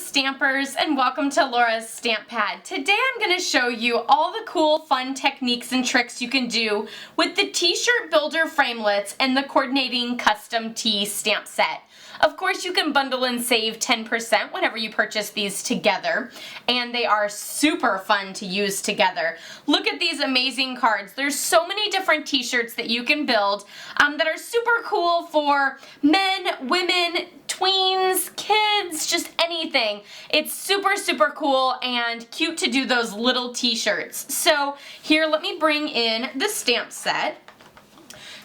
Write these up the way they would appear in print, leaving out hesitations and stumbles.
Stampers, and welcome to Laura's Stamp Pad. Today I'm going to show you all the cool, fun techniques and tricks you can do with the T-Shirt Builder Framelits and the Coordinating Custom Tee Stamp Set. Of course, you can bundle and save 10% whenever you purchase these together, and they are super fun to use together. Look at these amazing cards. There's so many different t-shirts that you can build that are super cool for men, women, tweens, kids, just anything. It's super, super cool and cute to do those little t-shirts. So here, let me bring in the stamp set.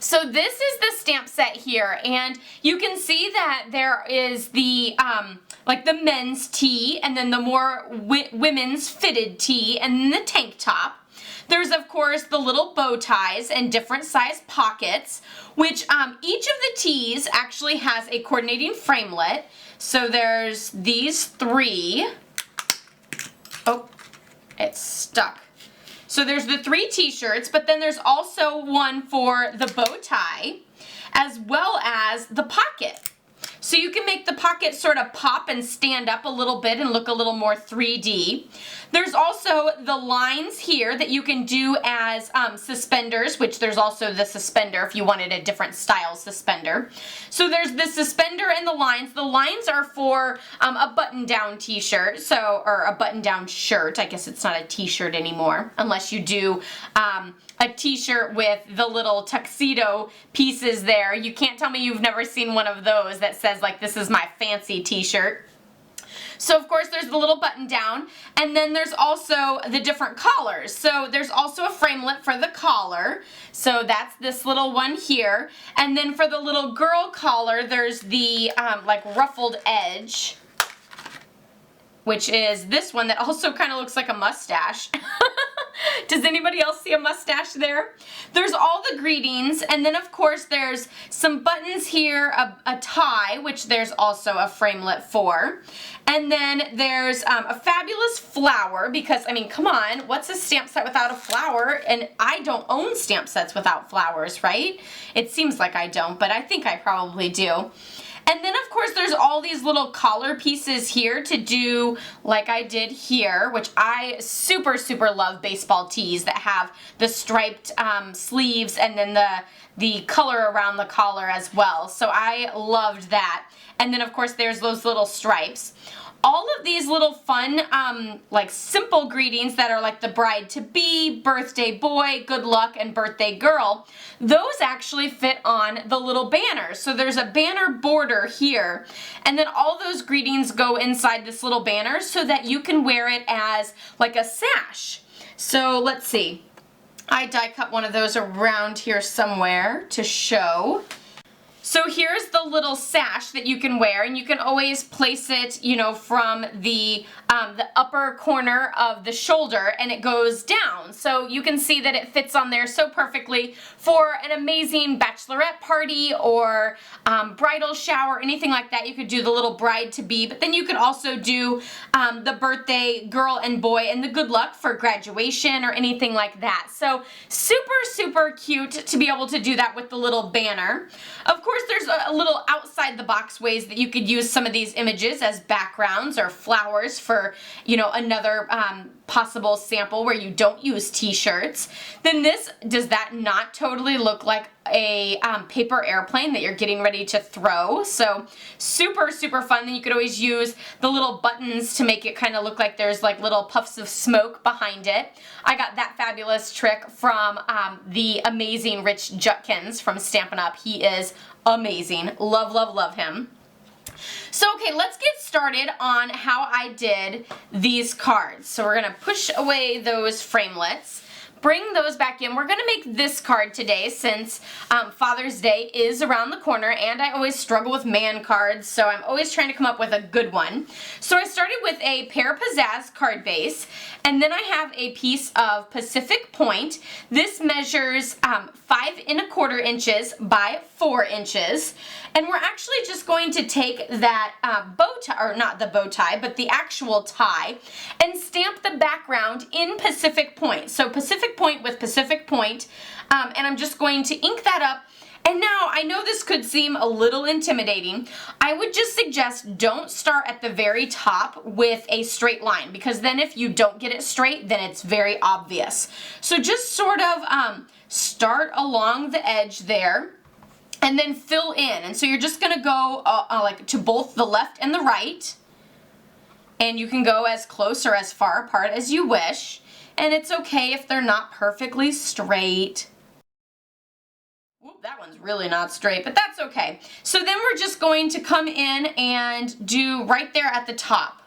So this is the stamp set here, and you can see that there is the like the men's tee, and then the more women's fitted tee, and then the tank top. There's of course the little bow ties and different size pockets, which each of the tees actually has a coordinating framelit. So there's these three. Oh, it's stuck. So there's the three t-shirts, but then there's also one for the bow tie, as well as the pocket. So you can make the pocket sort of pop and stand up a little bit and look a little more 3D. There's also the lines here that you can do as suspenders, which there's also the suspender if you wanted a different style suspender. So there's the suspender and the lines. The lines are for a button-down t-shirt, or a button-down shirt. I guess it's not a t-shirt anymore, unless you do a t-shirt with the little tuxedo pieces there. You can't tell me you've never seen one of those that says like, this is my fancy t-shirt. So of course there's the little button down, and then there's also the different collars. So there's also a framelit for the collar. So that's this little one here. And then for the little girl collar, there's the like ruffled edge, which is this one that also kind of looks like a mustache. Does anybody else see a mustache there? There's all the greetings, and then of course there's some buttons here, a tie, which there's also a framelit for. And then there's a fabulous flower, because, I mean, come on, what's a stamp set without a flower? And I don't own stamp sets without flowers, right? It seems like I don't, but I think I probably do. And then of course there's all these little collar pieces here to do like I did here, which I super, super love baseball tees that have the striped sleeves and then the color around the collar as well. So I loved that. And then of course there's those little stripes. All of these little fun, like simple greetings that are like the bride-to-be, birthday boy, good luck, and birthday girl, those actually fit on the little banners. So there's a banner border here, and then all those greetings go inside this little banner so that you can wear it as like a sash. So let's see. I die cut one of those around here somewhere to show. So here's the little sash that you can wear, and you can always place it, you know, from the upper corner of the shoulder, and it goes down. So you can see that it fits on there so perfectly for an amazing bachelorette party or bridal shower, anything like that. You could do the little bride-to-be, but then you could also do the birthday girl and boy and the good luck for graduation or anything like that. So super, super cute to be able to do that with the little banner. Of course, there's a little outside the box ways that you could use some of these images as backgrounds or flowers for, you know, another possible sample where you don't use t-shirts. Then this, does that not totally look like a paper airplane that you're getting ready to throw? So super, super fun. Then you could always use the little buttons to make it kind of look like there's like little puffs of smoke behind it. I got that fabulous trick from the amazing Rich Judkins from Stampin' Up. He is amazing. Love, love, love him. So okay, let's get started on how I did these cards. So we're going to push away those framelits, bring those back in. We're going to make this card today since Father's Day is around the corner, and I always struggle with man cards, so I'm always trying to come up with a good one. So I started with a Pear Pizzazz card base, and then I have a piece of Pacific Point. This measures 5 1/4 inches by 4 inches, and we're actually just going to take that bow tie, or not the bow tie, but the actual tie, and stamp the background in Pacific Point. So Pacific Point with Pacific Point, and I'm just going to ink that up And now, I know this could seem a little intimidating. I would just suggest don't start at the very top with a straight line, because then if you don't get it straight, then it's very obvious. So just sort of start along the edge there and then fill in. And so you're just gonna go like to both the left and the right. And you can go as close or as far apart as you wish. And it's okay if they're not perfectly straight. Whoop, that one's really not straight, but that's okay. So then we're just going to come in and do right there at the top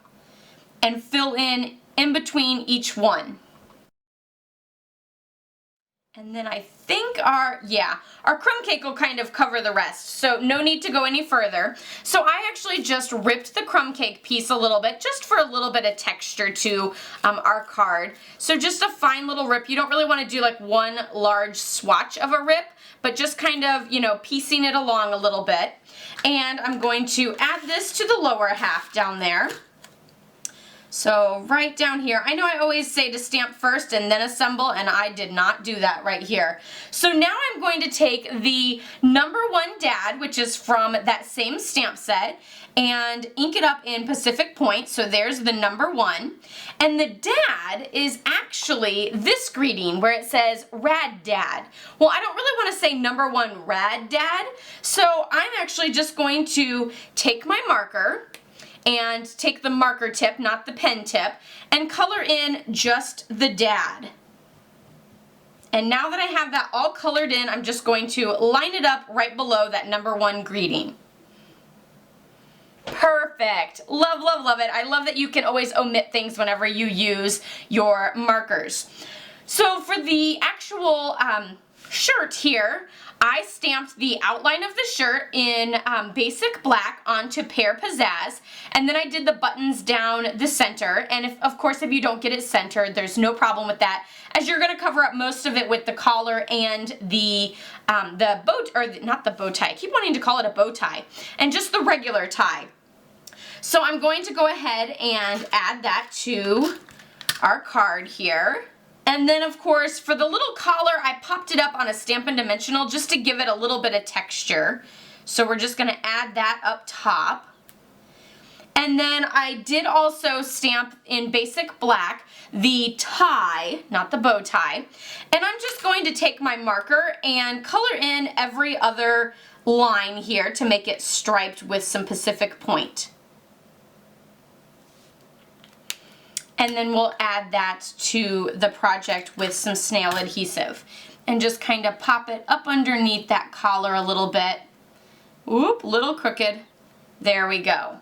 and fill in between each one. And then I think our crumb cake will kind of cover the rest, so no need to go any further. So I actually just ripped the crumb cake piece a little bit, just for a little bit of texture to our card. So just a fine little rip. You don't really want to do like one large swatch of a rip, but just kind of, you know, piecing it along a little bit. And I'm going to add this to the lower half down there. So right down here, I know I always say to stamp first and then assemble, and I did not do that right here. So now I'm going to take the number 1 dad, which is from that same stamp set, and ink it up in Pacific Point. So there's the number 1. And the dad is actually this greeting where it says Rad Dad. Well, I don't really want to say number 1 Rad Dad, so I'm actually just going to take my marker and take the marker tip, not the pen tip, and color in just the dad. And now that I have that all colored in, I'm just going to line it up right below that number 1 greeting. Perfect. Love, love, love it. I love that you can always omit things whenever you use your markers. So for the actual shirt here, I stamped the outline of the shirt in basic black onto Pear Pizzazz, and then I did the buttons down the center. And of course, if you don't get it centered, there's no problem with that, as you're going to cover up most of it with the collar and the not the bow tie. I keep wanting to call it a bow tie, and just the regular tie. So I'm going to go ahead and add that to our card here. And then, of course, for the little collar, I popped it up on a Stampin' Dimensional just to give it a little bit of texture. So we're just going to add that up top. And then I did also stamp in basic black the tie, not the bow tie. And I'm just going to take my marker and color in every other line here to make it striped with some Pacific Point. And then we'll add that to the project with some snail adhesive. And just kind of pop it up underneath that collar a little bit. Oop, little crooked. There we go.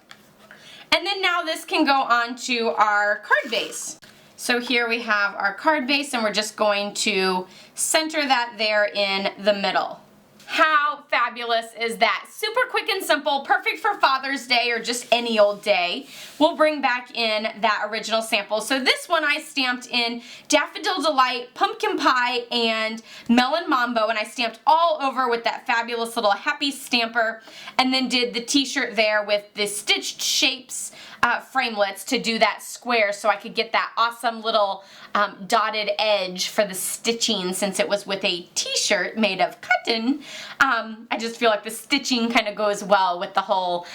And then now this can go on to our card base. So here we have our card base, and we're just going to center that there in the middle. How fabulous is that? Super quick and simple, perfect for Father's Day or just any old day. We'll bring back in that original sample. So this one I stamped in Daffodil Delight, Pumpkin Pie, and Melon Mambo, and I stamped all over with that fabulous little happy stamper, and then did the t-shirt there with the stitched shapes framelits to do that square so I could get that awesome little dotted edge for the stitching, since it was with a t-shirt made of cotton. I just feel like the stitching kind of goes well with the whole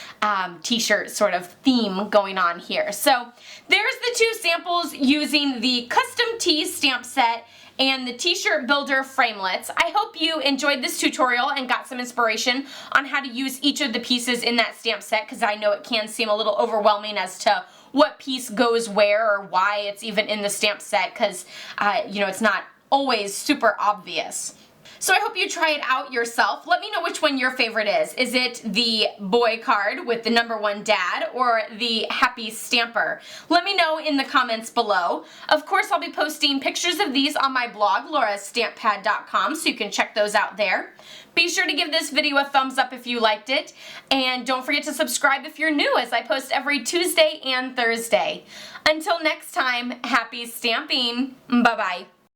t-shirt sort of theme going on here. So there's the 2 samples using the custom tee stamp set and the T-Shirt Builder Framelits. I hope you enjoyed this tutorial and got some inspiration on how to use each of the pieces in that stamp set, because I know it can seem a little overwhelming as to what piece goes where or why it's even in the stamp set, because you know, it's not always super obvious. So I hope you try it out yourself. Let me know which one your favorite is. Is it the boy card with the number 1 dad, or the happy stamper? Let me know in the comments below. Of course, I'll be posting pictures of these on my blog, laurastampad.com, so you can check those out there. Be sure to give this video a thumbs up if you liked it, and don't forget to subscribe if you're new, as I post every Tuesday and Thursday. Until next time, happy stamping. Bye-bye.